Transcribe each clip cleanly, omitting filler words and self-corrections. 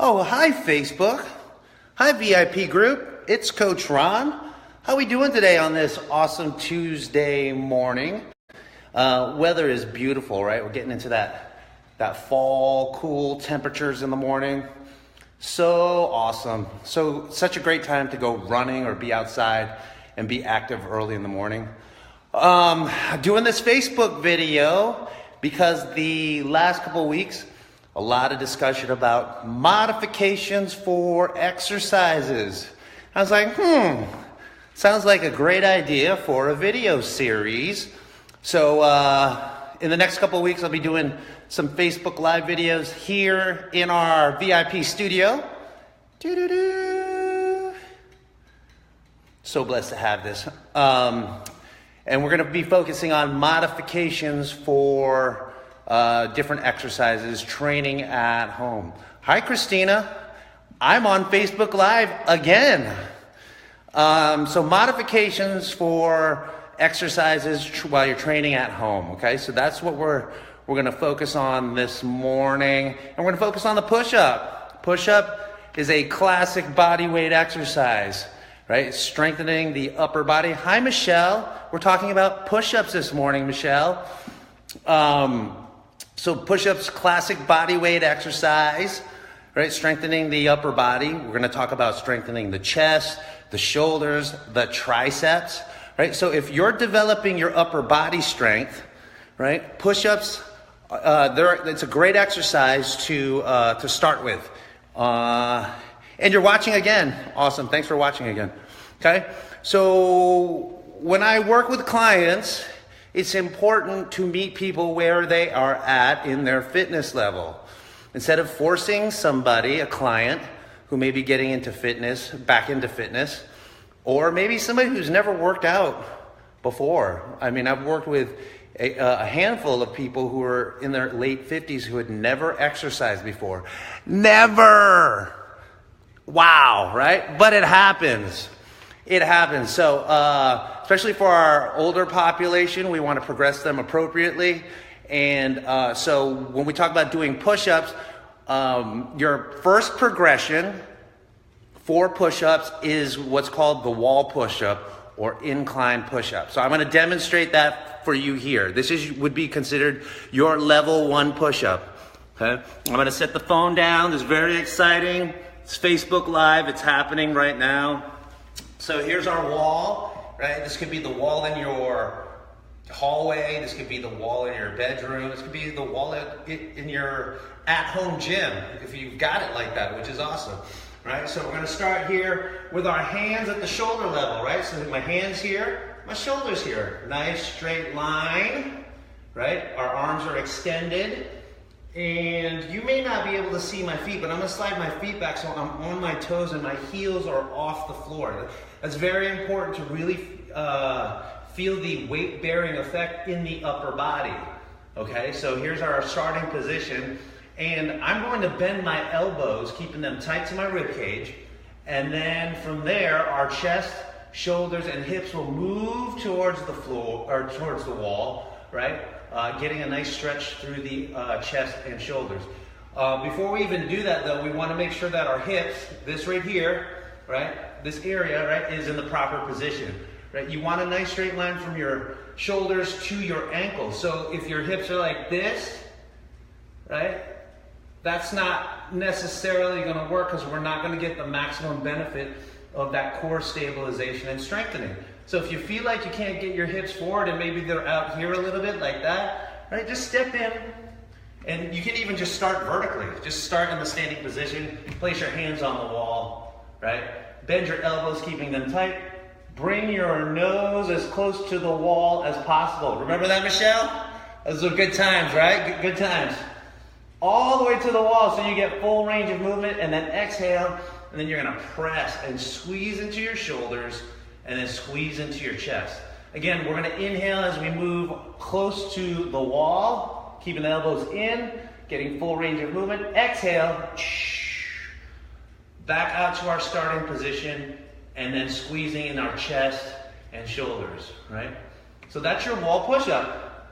Oh, hi Facebook. Hi VIP group. It's Coach Ron. How we doing today on this awesome Tuesday morning? Weather is beautiful, right? We're getting into that fall cool temperatures in the morning. So awesome. Such a great time to go running or be outside and be active early in the morning. Doing this Facebook video because the last couple of weeks, a lot of discussion about modifications for exercises. I was like, sounds like a great idea for a video series. So in the next couple of weeks, I'll be doing some Facebook Live videos here in our VIP studio. So blessed to have this. And we're going to be focusing on modifications for different exercises, training at home. Hi, Christina. I'm on Facebook Live again. So modifications for exercises while you're training at home. Okay, so that's what we're going to focus on this morning. And we're going to focus on the push-up. Push-up is a classic body weight exercise, right? Strengthening the upper body. Hi, Michelle. We're talking about push-ups this morning, Michelle. So push-ups, classic body weight exercise, right? Strengthening the upper body. We're going to talk about strengthening the chest, the shoulders, the triceps, right? So if you're developing your upper body strength, right? Push-ups, it's a great exercise to start with. And you're watching again. Awesome. Thanks for watching again. Okay. So when I work with clients, it's important to meet people where they are at in their fitness level. Instead of forcing somebody, a client, who may be getting into fitness, back into fitness, or maybe somebody who's never worked out before. I mean, I've worked with a handful of people who are in their late 50s who had never exercised before. Never! Wow, right? But it happens. It happens. So, especially for our older population, we want to progress them appropriately. And so when we talk about doing push-ups, your first progression for push-ups is what's called the wall push-up or incline push-up. So I'm going to demonstrate that for you here. This would be considered your level 1 push-up. Okay? I'm going to set the phone down. This is very exciting. It's Facebook Live. It's happening right now. So here's our wall, right? This could be the wall in your hallway. This could be the wall in your bedroom. This could be the wall in your at-home gym, if you've got it like that, which is awesome, right? So we're going to start here with our hands at the shoulder level, right? So my hands here, my shoulders here. Nice straight line, right? Our arms are extended. And you may not be able to see my feet, but I'm going to slide my feet back so I'm on my toes and my heels are off the floor. That's very important to really feel the weight-bearing effect in the upper body. Okay, so here's our starting position. And I'm going to bend my elbows, keeping them tight to my rib cage. And then from there, our chest, shoulders, and hips will move towards the floor, or towards the wall, right? Getting a nice stretch through the chest and shoulders. Before we even do that though, we want to make sure that our hips, this right here, right, this area, right, is in the proper position, right? You want a nice straight line from your shoulders to your ankles. So if your hips are like this, right, that's not necessarily going to work because we're not going to get the maximum benefit of that core stabilization and strengthening. So if you feel like you can't get your hips forward and maybe they're out here a little bit like that, right, just step in. And you can even just start vertically. Just start in the standing position. Place your hands on the wall, right? Bend your elbows, keeping them tight. Bring your nose as close to the wall as possible. Remember that, Michelle? Those are good times, right? Good times. All the way to the wall so you get full range of movement, and then exhale, and then you're going to press and squeeze into your shoulders and then squeeze into your chest. Again, we're going to inhale as we move close to the wall, keeping the elbows in, getting full range of movement. Exhale, back out to our starting position, and then squeezing in our chest and shoulders, right? So that's your wall push-up,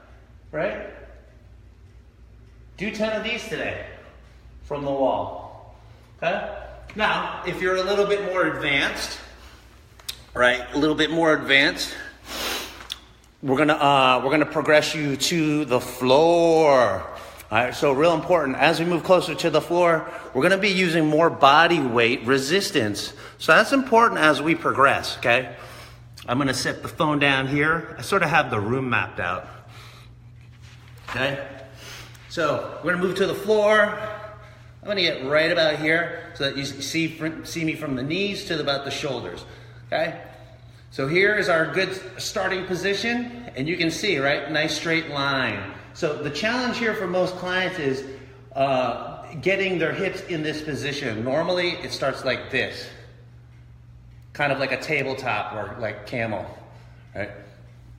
right? Do 10 of these today from the wall. Okay? Now, if you're a little bit more advanced, right, we're gonna progress you to the floor. All right, so real important, as we move closer to the floor, we're gonna be using more body weight resistance. So that's important as we progress, okay? I'm gonna set the phone down here. I sort of have the room mapped out, okay? So we're gonna move to the floor. I'm gonna get right about here so that you see me from the knees to about the shoulders, okay? So here is our good starting position, and you can see, right, nice straight line. So the challenge here for most clients is getting their hips in this position. Normally it starts like this, kind of like a tabletop or like camel, right?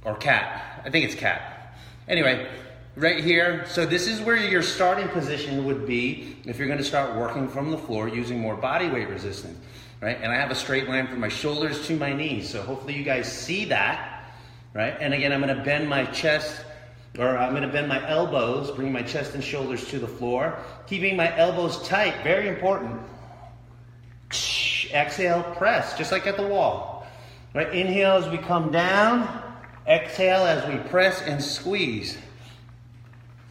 Or cat, I think it's cat. Anyway, right here, so this is where your starting position would be if you're gonna start working from the floor using more body weight resistance, right? And I have a straight line from my shoulders to my knees, so hopefully you guys see that, right? And again, I'm gonna bend my chest, or I'm gonna bend my elbows, bring my chest and shoulders to the floor, keeping my elbows tight, very important. Exhale, press, just like at the wall. Right, inhale as we come down, exhale as we press and squeeze.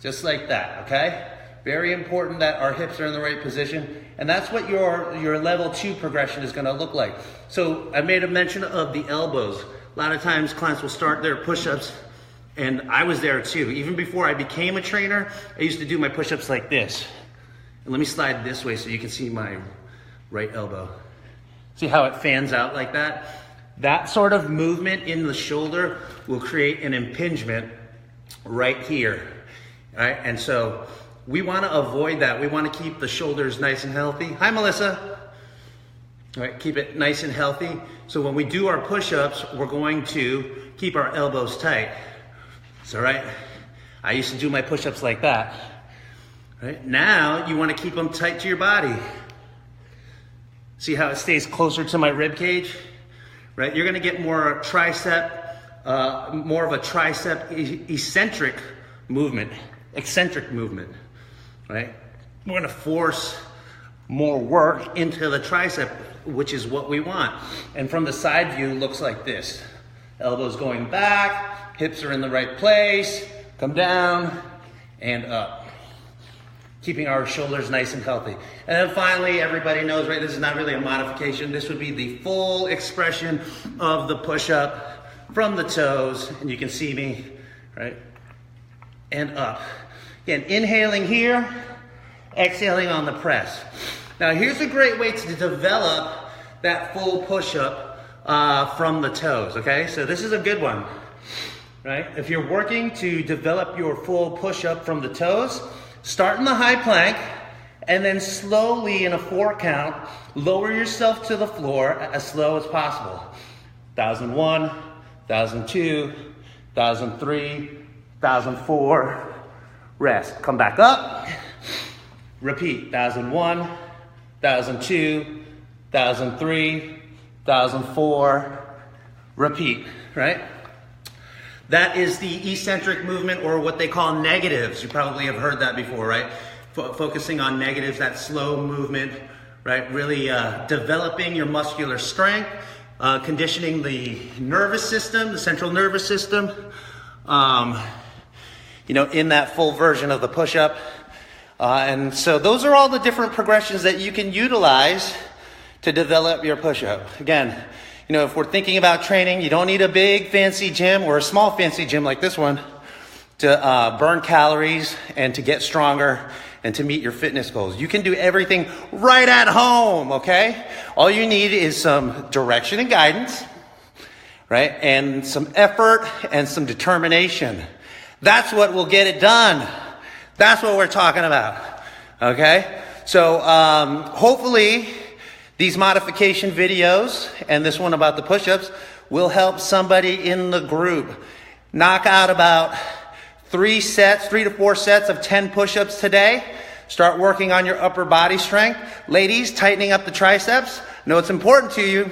Just like that, okay? Very important that our hips are in the right position, and that's what your level 2 progression is gonna look like. So I made a mention of the elbows. A lot of times clients will start their push-ups, and I was there too. Even before I became a trainer, I used to do my push-ups like this. And let me slide this way so you can see my right elbow. See how it fans out like that? That sort of movement in the shoulder will create an impingement right here. All right, and so we want to avoid that. We want to keep the shoulders nice and healthy. Hi, Melissa. All right, keep it nice and healthy. So when we do our push-ups, we're going to keep our elbows tight. So, right, I used to do my push-ups like that. Right, now you want to keep them tight to your body. See how it stays closer to my rib cage? Right, you're going to get more of a tricep eccentric movement, right? We're going to force more work into the tricep, which is what we want. And from the side view, looks like this. Elbows going back, hips are in the right place, come down and up. Keeping our shoulders nice and healthy. And then finally, everybody knows, right, this is not really a modification. This would be the full expression of the push-up from the toes, and you can see me, right, and up. Again, inhaling here, exhaling on the press. Now here's a great way to develop that full push-up from the toes, okay? So this is a good one, right? If you're working to develop your full push-up from the toes, start in the high plank, and then slowly in a 4 count, lower yourself to the floor as slow as possible. 1001, 1002, 1003, 1004, rest. Come back up, repeat, 1001, 1002, 1003, 1004, repeat, right? That is the eccentric movement, or what they call negatives. You probably have heard that before, right? Focusing on negatives, that slow movement, right? Really developing your muscular strength, conditioning the nervous system, the central nervous system, you know, in that full version of the push-up. And so those are all the different progressions that you can utilize to develop your push-up. Again, you know, if we're thinking about training, you don't need a big fancy gym or a small fancy gym like this one to burn calories and to get stronger and to meet your fitness goals. You can do everything right at home, okay? All you need is some direction and guidance, right? And some effort and some determination. That's what will get it done. That's what we're talking about, okay? So hopefully these modification videos and this one about the push-ups will help somebody in the group knock out about 3 to 4 sets of 10 push-ups today. Start working on your upper body strength. Ladies, tightening up the triceps. I know it's important to you.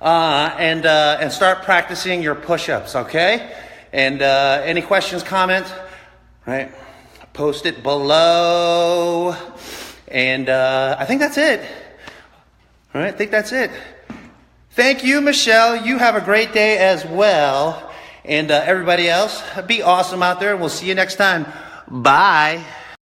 And start practicing your push-ups, okay? And any questions, comments, right? Post it below. And I think that's it. All right, I think that's it. Thank you, Michelle. You have a great day as well. And everybody else, be awesome out there. We'll see you next time. Bye.